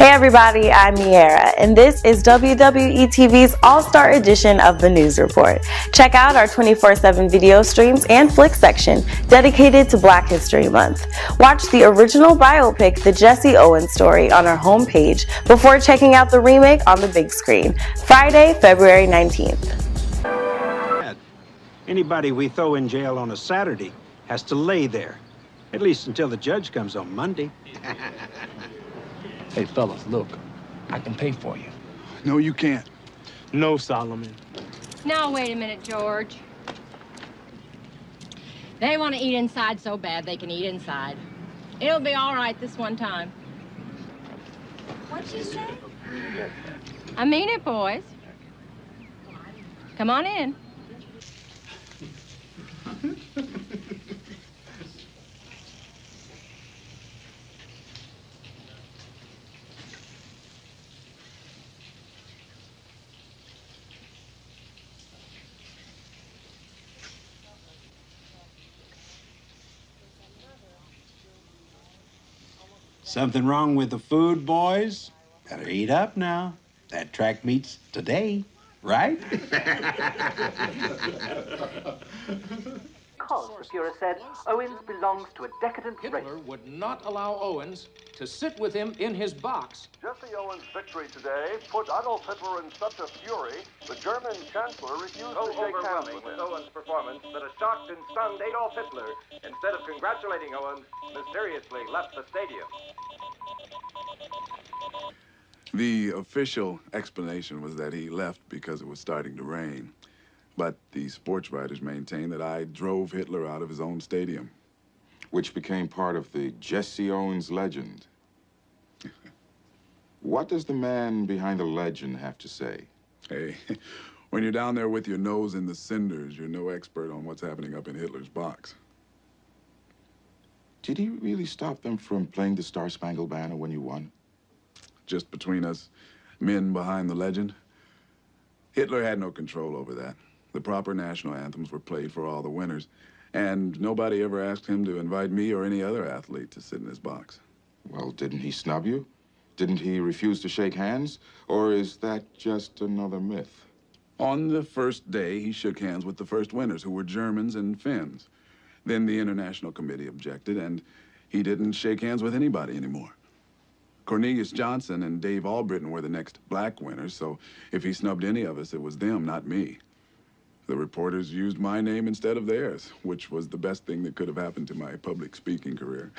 Hey everybody, I'm Miera, and this is WWE TV's All-Star edition of the News Report. Check out our 24/7 video streams and flick section dedicated to Black History Month. Watch the original biopic, The Jesse Owens Story, on our homepage before checking out the remake on the big screen, Friday, February 19th. Anybody we throw in jail on a Saturday has to lay there, at least until the judge comes on Monday. Hey, fellas, look, I can pay for you. No, you can't. No, Solomon. Now, wait a minute, George. They want to eat inside so bad they can eat inside. It'll be all right this one time. What'd you say? I mean it, boys. Come on in. Something wrong with the food, boys? Better eat up now. That track meets today, right? Because, the Fuhrer said, Owens belongs to a decadent race. Hitler would not allow Owens to sit with him in his box. Jesse Owens' victory today put Adolf Hitler in such a fury, the German chancellor refused to shake hands with him. Owens' performance that a shocked and stunned Adolf Hitler, instead of congratulating Owens, mysteriously left the stadium. The official explanation was that he left because it was starting to rain. But the sports writers maintain that I drove Hitler out of his own stadium. Which became part of the Jesse Owens legend. What does the man behind the legend have to say? Hey, when you're down there with your nose in the cinders, you're no expert on what's happening up in Hitler's box. Did he really stop them from playing the Star-Spangled Banner when you won? Just between us, men behind the legend, Hitler had no control over that. The proper national anthems were played for all the winners, and nobody ever asked him to invite me or any other athlete to sit in his box. Well, didn't he snub you? Didn't he refuse to shake hands? Or is that just another myth? On the first day, he shook hands with the first winners, who were Germans and Finns. Then the International Committee objected, and he didn't shake hands with anybody anymore. Cornelius Johnson and Dave Albritton were the next black winners, so if he snubbed any of us, it was them, not me. The reporters used my name instead of theirs, which was the best thing that could have happened to my public speaking career.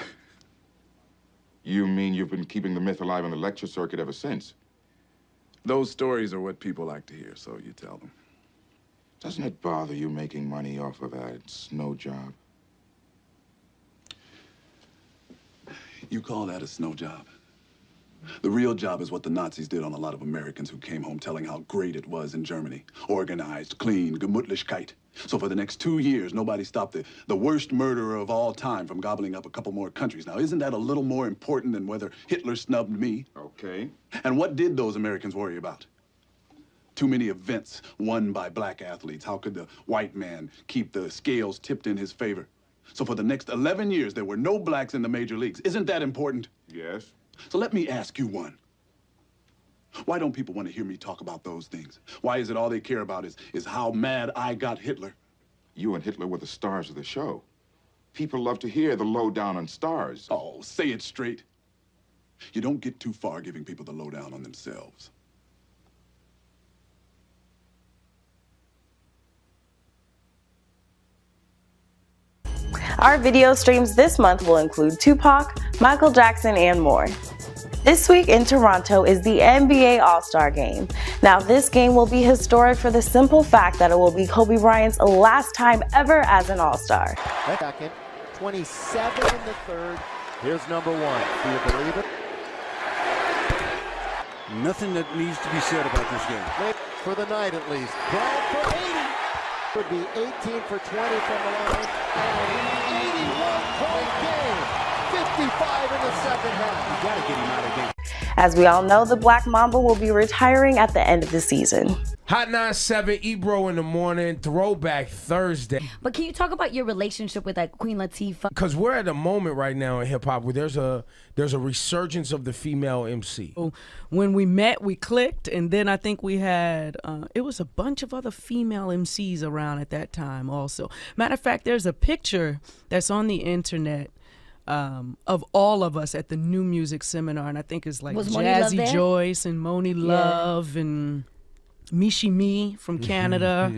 You mean you've been keeping the myth alive on the lecture circuit ever since? Those stories are what people like to hear, so you tell them. Doesn't it bother you making money off of that snow job? You call that a snow job? The real job is what the Nazis did on a lot of Americans who came home telling how great it was in Germany. Organized, clean, Gemütlichkeit. So for the next 2 years, nobody stopped the worst murderer of all time from gobbling up a couple more countries. Now, isn't that a little more important than whether Hitler snubbed me? Okay. And what did those Americans worry about? Too many events won by black athletes. How could the white man keep the scales tipped in his favor? So for the next 11 years, there were no blacks in the major leagues. Isn't that important? Yes. So let me ask you one. Why don't people want to hear me talk about those things? Why is it all they care about is how mad I got Hitler? You and Hitler were the stars of the show. People love to hear the lowdown on stars. Oh, say it straight. You don't get too far giving people the lowdown on themselves. Our video streams this month will include Tupac, Michael Jackson, and more. This week in Toronto is the NBA All-Star Game. Now, this game will be historic for the simple fact that it will be Kobe Bryant's last time ever as an All-Star. Second, 27 in the third. Here's number one. Do you believe it? Nothing that needs to be said about this game. For the night, at least. 12 for 80. Would be 18 for 20 from the line. And an 81-point game. 55 in the second half. You gotta get him out of the game. As we all know, the Black Mamba will be retiring at the end of the season. Hot 97, Ebro in the morning, Throwback Thursday. But can you talk about your relationship with like Queen Latifah? Because we're at a moment right now in hip hop where there's a resurgence of the female MC. When we met, we clicked, and then I think we had it was a bunch of other female MCs around at that time also. Matter of fact, there's a picture that's on the internet of all of us at the New Music Seminar, and I think it's like Jazzy Joyce and Moni Love and Michie Mee from Canada.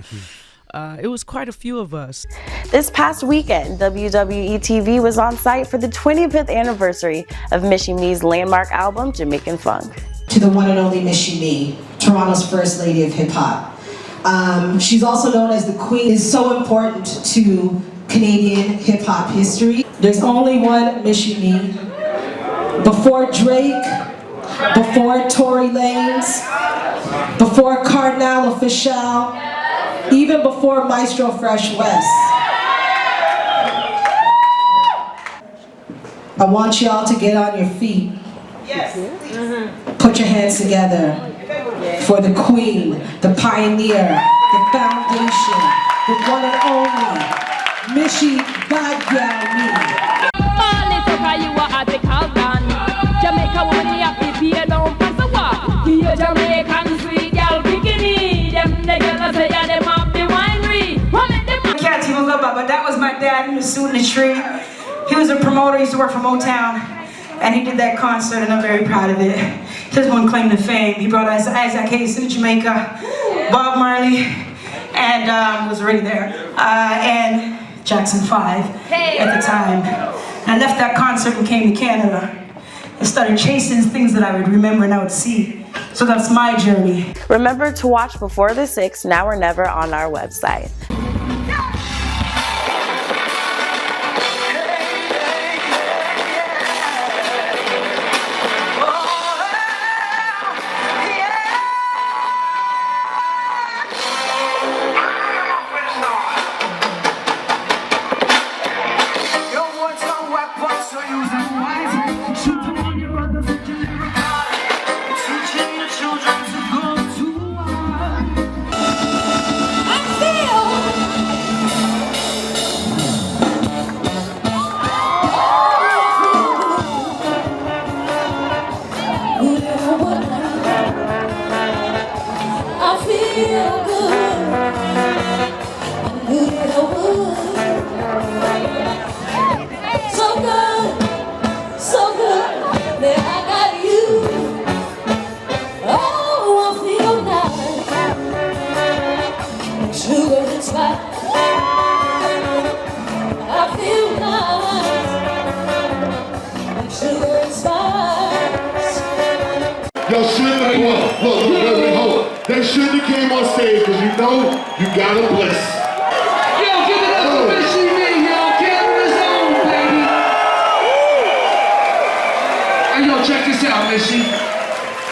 It was quite a few of us. This past weekend, WWE TV was on site for the 25th anniversary of Michie Mee's landmark album, Jamaican Funk. To the one and only Michie Mee, Toronto's first lady of hip hop. She's also known as the Queen. Is so important to Canadian hip hop history. There's only one Michie Mee. Before Drake, before Tory Lanez, before Cardinal Official, even before Maestro Fresh West. I want y'all to get on your feet. Yes. Put your hands together for the Queen, the pioneer, the foundation, the one and only Michie Bad Girl Mee. Jamaica woman, you have to be alone for the walk. Here Jamaican sweet girl bikini. Them niggas say yeah, them up the winery. I can't even go back, but that was my dad in the suit in the tree. He was a promoter, he used to work for Motown. And he did that concert, and I'm very proud of it. His one claim to fame. He brought us Isaac Hayes to Jamaica, Bob Marley, and was already there, and Jackson 5 at the time. I left that concert and came to Canada. I started chasing things that I would remember and I would see. So that's my journey. Remember to watch Before the 6, Now or Never on our website. Yo, they shouldn't have came on stage because you know you gotta bless. Yo, give it up for Michie Mee, yo. Camera's on, baby. Hey, yo, check this out, Michie.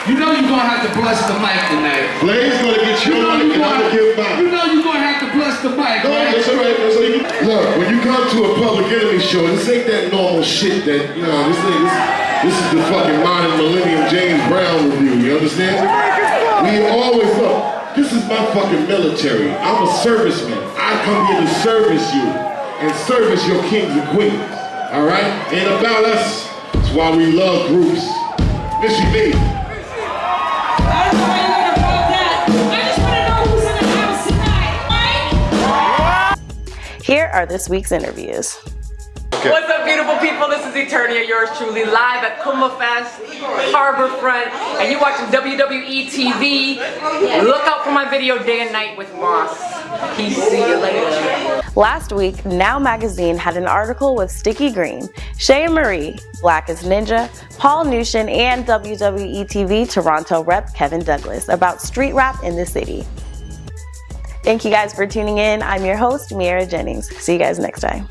You know you're gonna have to bless the mic tonight. Blaze gonna get you on and I'm gonna give back. You know you're gonna have to bless the mic, no, right? That's all right. That's all you can. Look, when you come to a Public Enemy show, this ain't that normal shit that, you know, this is the fucking modern millennium James Brown review, you understand? We always look, this is my fucking military. I'm a serviceman. I come here to service you and service your kings and queens, all right? Ain't about us. That's why we love groups. Michie Mee. Here are this week's interviews. Okay. What's up, beautiful people? This is Eternia, yours truly, live at Kuma Fest, Harborfront, and you're watching WWE TV. Look out for my video Day and Night with Moss. Peace, see you later. Last week, Now Magazine had an article with Sticky Green, Shay and Marie, Blackest Ninja, Paul Newshin, and WWE TV Toronto rep Kevin Douglas about street rap in the city. Thank you guys for tuning in. I'm your host, Miera Jennings. See you guys next time.